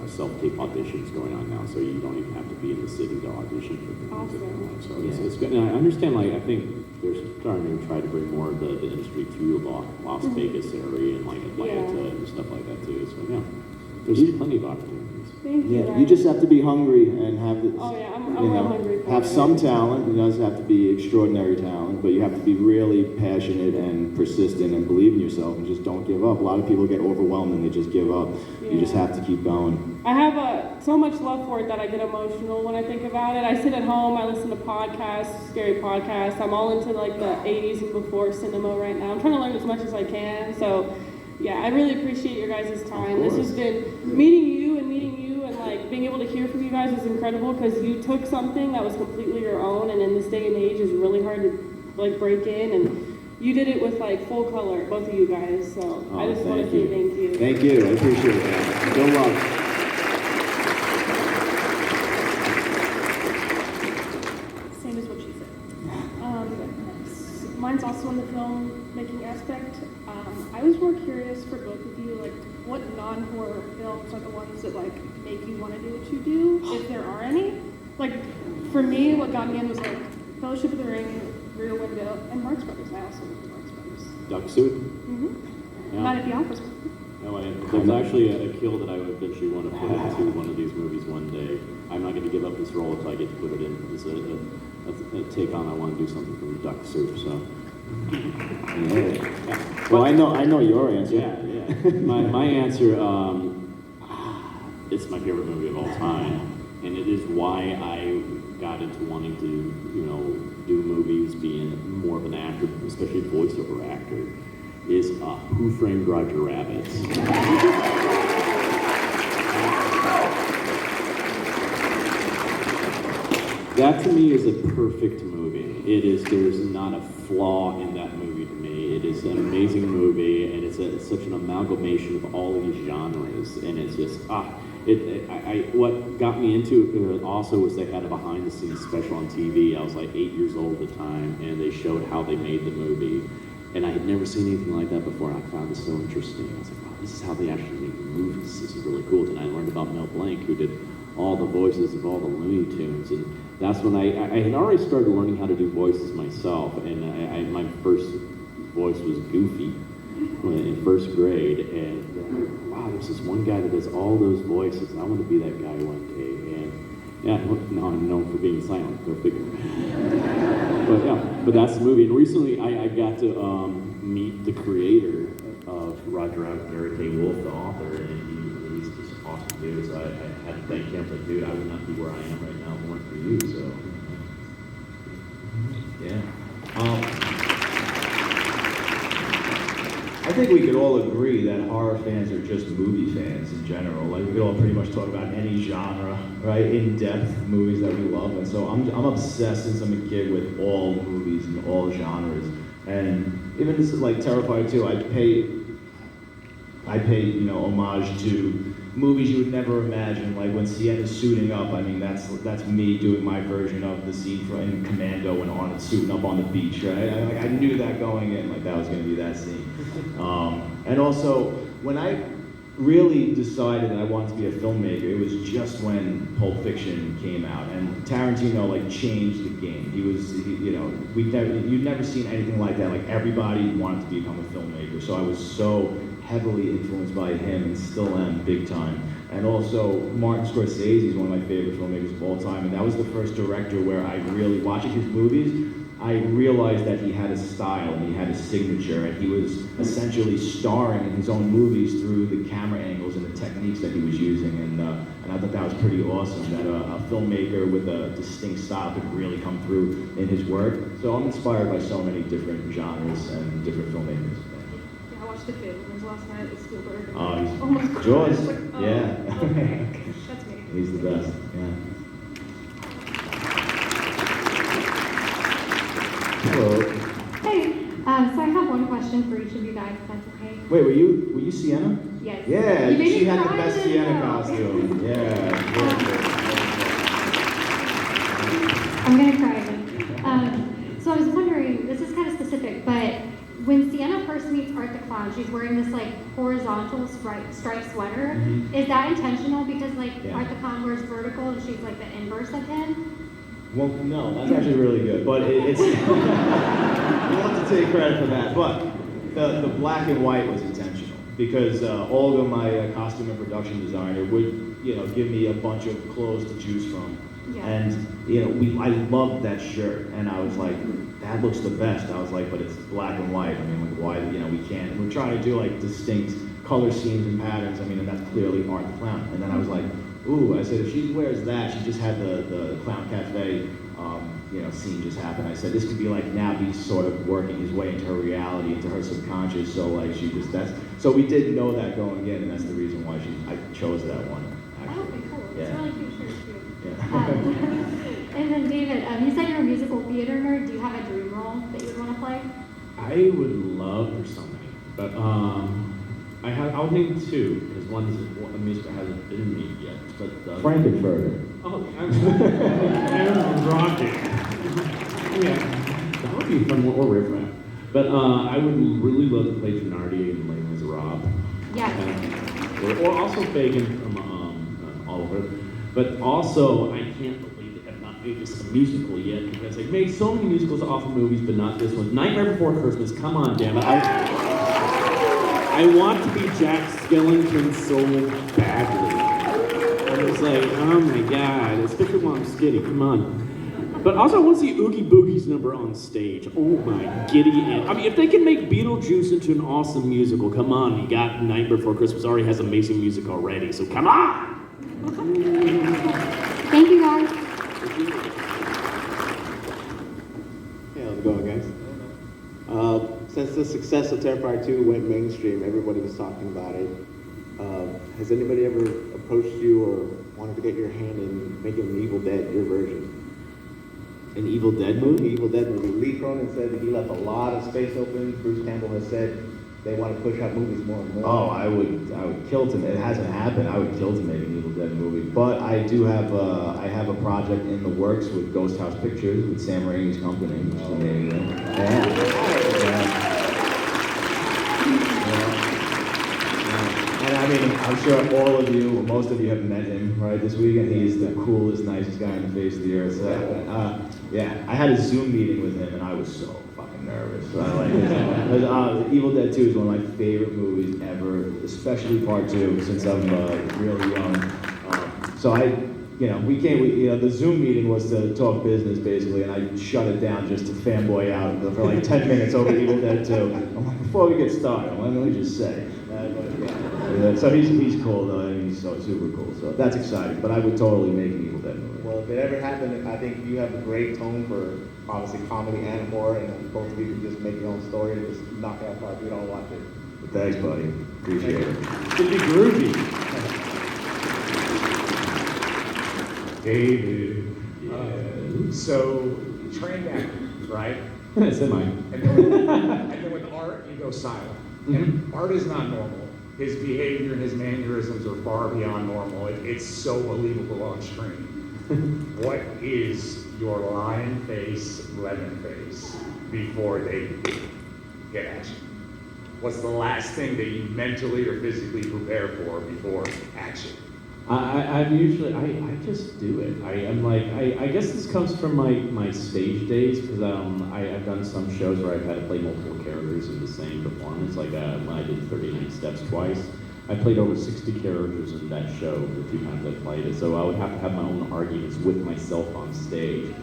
self-tape auditions going on now, so you don't even have to be in the city to audition for things. Awesome. So it's good. And I understand, I think they're starting to try to bring more of the industry to Las Vegas area and Atlanta and stuff like that too. So yeah, there's plenty of opportunities. Thank you. Yeah, you just have to be hungry and have the, Oh yeah, I'm real hungry. have some talent. It doesn't have to be extraordinary talent, but you have to be really passionate and persistent and believe in yourself and just don't give up. A lot of people get overwhelmed and they just give up. Yeah. You just have to keep going. I have so much love for it that I get emotional when I think about it. I sit at home, I listen to podcasts, scary podcasts. I'm all into the 80s and before cinema right now. I'm trying to learn as much as I can. So yeah, I really appreciate your guys' time. This has been meeting you and being able to hear from you guys is incredible because you took something that was completely your own and in this day and age is really hard to break in, and you did it with full color, both of you guys. So I just want to say thank you. Thank you. I appreciate that. Good luck. Same as what she said. Mine's also in the film-making aspect. I was more curious for both of you, what non-horror films are the ones that make you want to do what you do, if there are any? For me, what got me in was Fellowship of the Ring, Rear Window, and Marx Brothers. I also love Marx Brothers. Duck Suit? Mm-hmm. Night at the Opera. No, there's actually a kill that I would eventually want to put into one of these movies one day. I'm not going to give up this role until I get to put it in. It's a take on, I want to do something from Duck Suit, so. Yeah. Well, I know your answer. Yeah. My answer, it's my favorite movie of all time, and it is why I got into wanting to, do movies, being more of an actor, especially a voiceover actor. is Who Framed Roger Rabbit. That to me is a perfect movie. There's not a flaw in that movie to me. It is an amazing movie, and it's such an amalgamation of all of these genres, and it's just, what got me into it also was they had a behind the scenes special on TV. I was like 8 years old at the time, and they showed how they made the movie, and I had never seen anything like that before, and I found this so interesting. I was like, wow, this is how they actually make movies. This is really cool. And I learned about Mel Blanc, who did all the voices of all the Looney Tunes, and that's when I had already started learning how to do voices myself, and my first voice was Goofy in first grade, and wow, there's this one guy that does all those voices, and I want to be that guy one day, and yeah, now I'm known for being silent, go figure. But yeah, but that's the movie, and recently I got to meet the creator of Roger Rabbit, Eric A. Wolf, the author, and he's just an awesome dude, so I had to thank him, like, dude, I would not be where I am right now if it weren't for you, so. Yeah. I think we could all agree that horror fans are just movie fans in general. Like, we could all pretty much talk about any genre, right? In-depth movies that we love. And so I'm obsessed since I'm a kid with all movies and all genres. And even this is like Terrifier 2, I pay, you know, homage to movies you would never imagine, like when Sienna's suiting up. I mean, that's me doing my version of the scene in Commando when Arnold's suiting up on the beach, right? I knew that going in, like that was going to be that scene. And also, when I really decided that I wanted to be a filmmaker, it was just when Pulp Fiction came out, and Tarantino like changed the game. You know, you'd never seen anything like that. Like everybody wanted to become a filmmaker, so I was so heavily influenced by him and still am big time. And also Martin Scorsese is one of my favorite filmmakers of all time, and that was the first director where I really, watching his movies, I realized that he had a style and he had a signature, and he was essentially starring in his own movies through the camera angles and the techniques that he was using, and I thought that was pretty awesome, that a filmmaker with a distinct style could really come through in his work. So I'm inspired by so many different genres and different filmmakers. I watched The Fablemans last night with Spielberg. Oh, my God. Jaws, I was like, oh, yeah. Okay, that's me. He's the best, yeah. Hello. Hey, so I have one question for each of you guys, if that's okay. Wait, were you Sienna? Yes. Yeah, You made she me had the cry best in the Sienna video. costume. Yeah. I'm gonna cry again. So I was wondering, this is kind of specific, but when Sienna first meets Art the Clown, she's wearing this like horizontal striped sweater. Mhm. Is that intentional? Because like Yeah. Art the Clown wears vertical and she's like the inverse of him. Well, no, that's actually really good, but it's, you have to take credit for that, but the black and white was intentional, because Olga, my costume and production designer, would, you know, give me a bunch of clothes to choose from, Yeah. and, you know, I loved that shirt, and I was like, that looks the best. I was like, but it's black and white. I mean, like, why, you know, we can't, we're trying to do like distinct color schemes and patterns. I mean, and that's clearly Art the Clown. And then I was like, ooh, I said, if she wears that, she just had the Clown Cafe, you know, scene just happen. I said, this could be like Nappy sort of working his way into her reality, into her subconscious. So like so we did know that going in, and that's the reason why I chose that one, actually. Oh, okay, cool. Yeah. It's a really cute shirt too. Yeah. And then David, you said you're a musical theater nerd. Do you have a dream role that you would want to play? I would love, there's so many, but I'll name two, because one is a musical that hasn't been made yet, but Frankenfurter. Oh, I'm rocking. Yeah, that would be fun, or riff rap. But I would really love to play Thenardier in Les Miserables. Yeah. Or also Fagin from Oliver. But also, I can't believe they have not made this a musical yet, because they've made so many musicals off of movies, but not this one. Nightmare Before Christmas, come on, damn it. I want to be Jack Skellington so badly. I was like, oh my god, especially while I'm skinny, come on. But also I want to see Oogie Boogie's number on stage. Oh my giddy. I mean, if they can make Beetlejuice into an awesome musical, come on. You got Night Before Christmas already has amazing music already, so come on! Thank you, guys. Hey, how's it going, guys? since the success of Terrifier 2 went mainstream, everybody was talking about it. Has anybody ever approached you or wanted to get your hand in making an Evil Dead, your version? An Evil Dead movie? Evil Dead movie. Lee Cronin said that he left a lot of space open. Bruce Campbell has said they want to push out movies more and more. Oh, I would kill to. It hasn't happened. I would kill to make an Evil Dead movie. But I do have I have a project in the works with Ghost House Pictures with Sam Raimi's company, which is amazing. Yeah. And I mean, I'm sure all of you, or most of you, have met him right this weekend. He's the coolest, nicest guy on the face of the earth. So, yeah, I had a Zoom meeting with him, and I was so fucking nervous. So I like this. Evil Dead 2 is one of my favorite movies ever, especially Part 2, since I'm really young. So the Zoom meeting was to talk business, basically, and I shut it down just to fanboy out for like 10 minutes over Evil Dead 2. I'm like, before we get started, let me just say. So he's cool, though, and he's so super cool, so that's exciting. But I would totally make an Evil Dead movie. Well, if it ever happened, I think you have a great tone for obviously comedy and horror, and both of you can just make your own story and just knock it out the park. We don't watch it. But thanks, buddy. Appreciate it. Should be groovy. David. So, trained actor, right? Semi. And then with art, you go silent. And art is not normal. His behavior and his mannerisms are far beyond normal. It's so believable on screen. What is your lion face, lemon face before they get action? What's the last thing that you mentally or physically prepare for before action? I just do it. I guess this comes from my stage days, because I've done some shows where I've had to play multiple characters in the same performance, like when I did 39 Steps twice. I played over 60 characters in that show the 2 times I played it, so I would have to have my own arguments with myself on stage.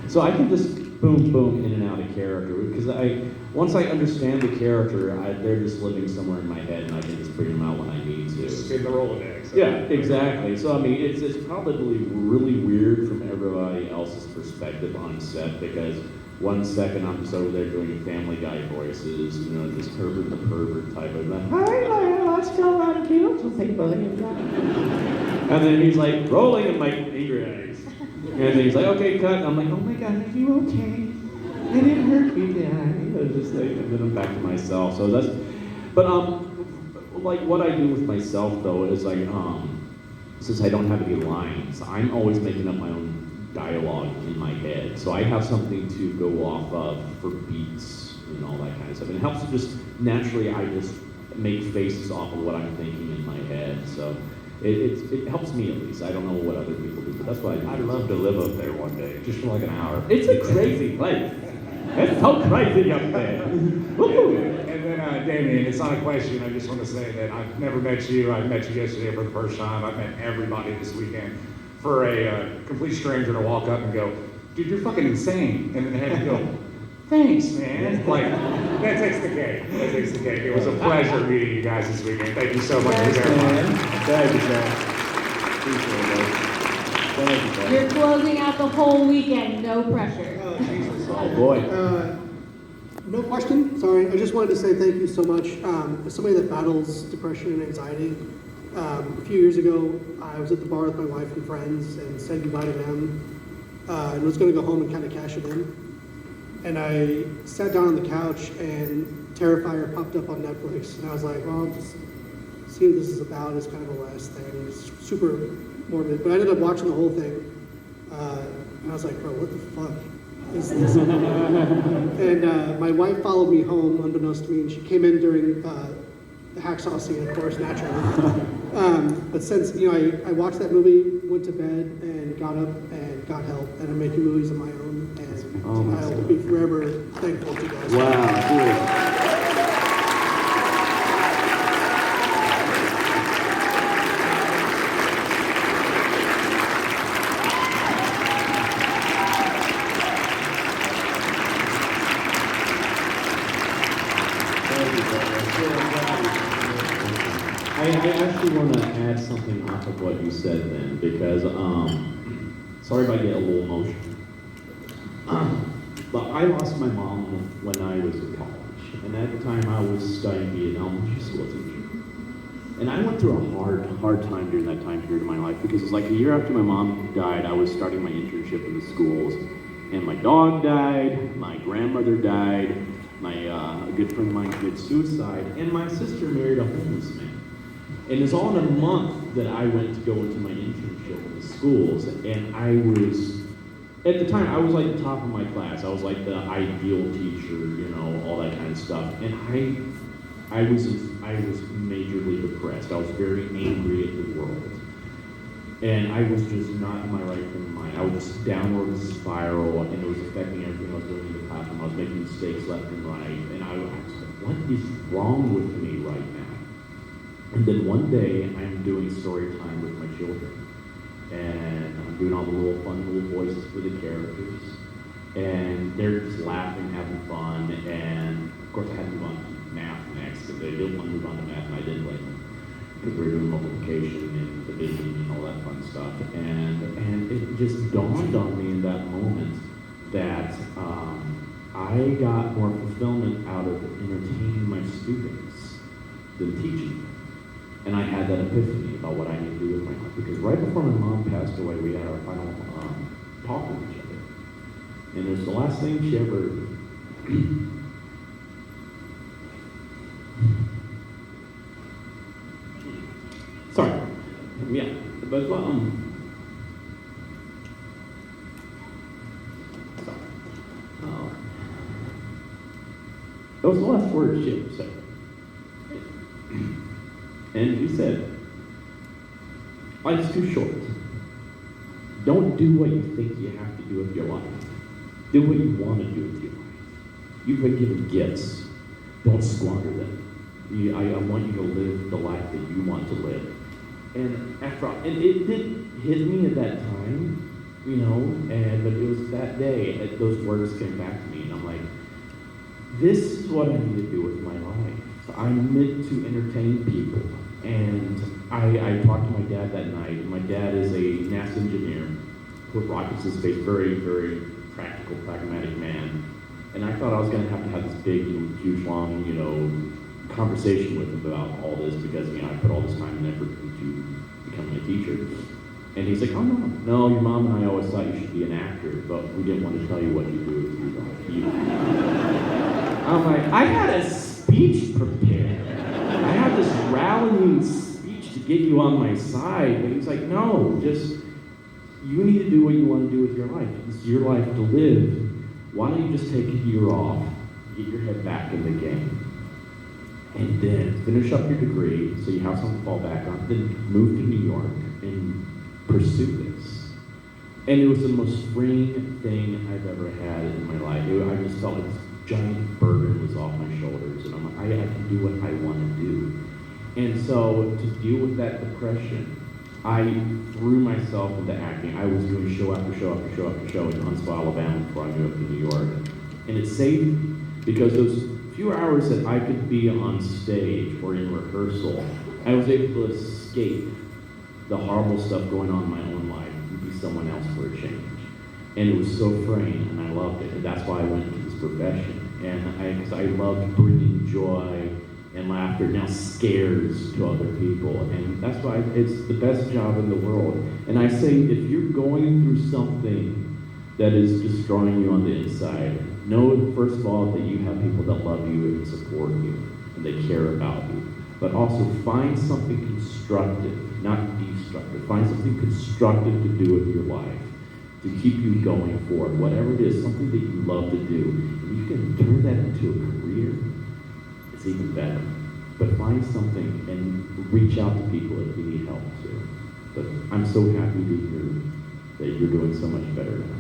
So I can just boom, boom, in and out of character, because once I understand the character, they're just living somewhere in my head, and I can just bring them out when I need to. Spin the Rolodex. Yeah, exactly. So I mean, it's probably really weird from everybody else's perspective on set, because one second I'm just over there doing Family Guy voices, this Herbert the Pervert type of thing. Hey, let's go out and kill something, buddy. And then he's like rolling in my angry eyes. And then he's like, okay, cut. And I'm like, oh my God, are you okay? I didn't hurt you, did I? And then I'm back to myself. So that's, but like what I do with myself though is since I don't have any lines, I'm always making up my own dialogue in my head. So I have something to go off of for beats and all that kind of stuff. And it helps to just, naturally, I just make faces off of what I'm thinking in my head. So it helps me at least. I don't know what other people do, but that's why I'd love to live up there one day, just for like an hour. It's a crazy place. It's so crazy up there. And then, Damien, it's not a question. I just want to say that I've never met you. I met you yesterday for the first time. I've met everybody this weekend. For a complete stranger to walk up and go, dude, you're fucking insane. And then they had to go, thanks, man. Like, that takes the cake. That takes the cake. It was a pleasure meeting you guys this weekend. Thank you so much for Thanks, man. Thank you, man. Thank you, man. You're closing out the whole weekend, no pressure. Oh, boy. No question, sorry. I just wanted to say thank you so much. As somebody that battles depression and anxiety, a few years ago, I was at the bar with my wife and friends and said goodbye to them, and was going to go home and kind of cash it in. And I sat down on the couch, and Terrifier popped up on Netflix, and I was like, well, I'll just see what this is about. It's kind of a last thing. It's super morbid, but I ended up watching the whole thing, and I was like, bro, what the fuck is this? And my wife followed me home, unbeknownst to me, and she came in during the hacksaw scene, of course, naturally. But since, I watched that movie, went to bed, and got up and got help, and I'm making movies of my own, and I'll be forever thankful to you guys. Wow, cool. I actually want to add something off of what you said then, because, sorry if I get a little emotional, but I lost my mom when I was in college. And at the time I was studying Vietnam, which just wasn't true. And I went through a hard time during that time period of my life because it was like a year after my mom died, I was starting my internship in the schools. And my dog died, my grandmother died, a good friend of mine committed suicide, and my sister married a homeless man. And it's all in a month that I went to go into my internship in the schools, and I was, at the time, I was like the top of my class. I was like the ideal teacher, you know, all that kind of stuff. And I was majorly depressed. I was very angry at the world. And I was just not in my right frame of mind. I was just downward spiral, and it was affecting everything I was doing in the classroom. I was making mistakes left and right, and I was like, what is wrong with me right now? And then one day, I'm doing story time with my children, and I'm doing all the little fun little voices for the characters, and they're just laughing, having fun, and of course I had to move on to math next, because they didn't want to move on to math, and I didn't blame them, because we were doing multiplication and division and all that fun stuff, and it just dawned on me in that moment that I got more fulfillment out of entertaining my students than teaching them. And I had that epiphany about what I need to do with my life. Because right before my mom passed away, we had our final talk with each other. And it was the last thing she ever... Sorry. Yeah. But, sorry. That was the last word she ever said. And he said, life's too short. Don't do what you think you have to do with your life. Do what you want to do with your life. You've been given gifts. Don't squander them. I want you to live the life that you want to live. And it did hit me at that time, you know, but it was that day that those words came back to me, and I'm like, this is what I need to do with my life. I'm meant to entertain people. And I talked to my dad that night. My dad is a NASA engineer, put rockets in space, very, very practical, pragmatic man. And I thought I was going to have this big, huge, long, conversation with him about all this because, I put all this time and effort into becoming a teacher. And he's like, oh, no, your mom and I always thought you should be an actor, but we didn't want to tell you what you do with your life. I'm like, I had a speech prepared. I had this rallying speech to get you on my side, but he's like, no, you need to do what you want to do with your life. It's your life to live. Why don't you just take a year off, get your head back in the game, and then finish up your degree so you have something to fall back on, then move to New York and pursue this. And it was the most freeing thing I've ever had in my life. I just felt like this giant burden was off my shoulders, and I'm like, I can do what I want to do. And so to deal with that depression, I threw myself into acting. I was doing show after show after show after show in Huntsville, Alabama before I moved up to New York. And it saved me because those few hours that I could be on stage or in rehearsal, I was able to escape the horrible stuff going on in my own life and be someone else for a change. And it was so freeing, and I loved it. And that's why I went into this profession. And because I loved bringing joy and laughter, now scares to other people. And that's why it's the best job in the world. And I say, if you're going through something that is destroying you on the inside, know, first of all, that you have people that love you and support you, and they care about you. But also find something constructive, not destructive. Find something constructive to do with your life, to keep you going forward. Whatever it is, something that you love to do. And you can turn that into a career. It's even better. But find something and reach out to people if you need help too. But I'm so happy to hear that you're doing so much better now.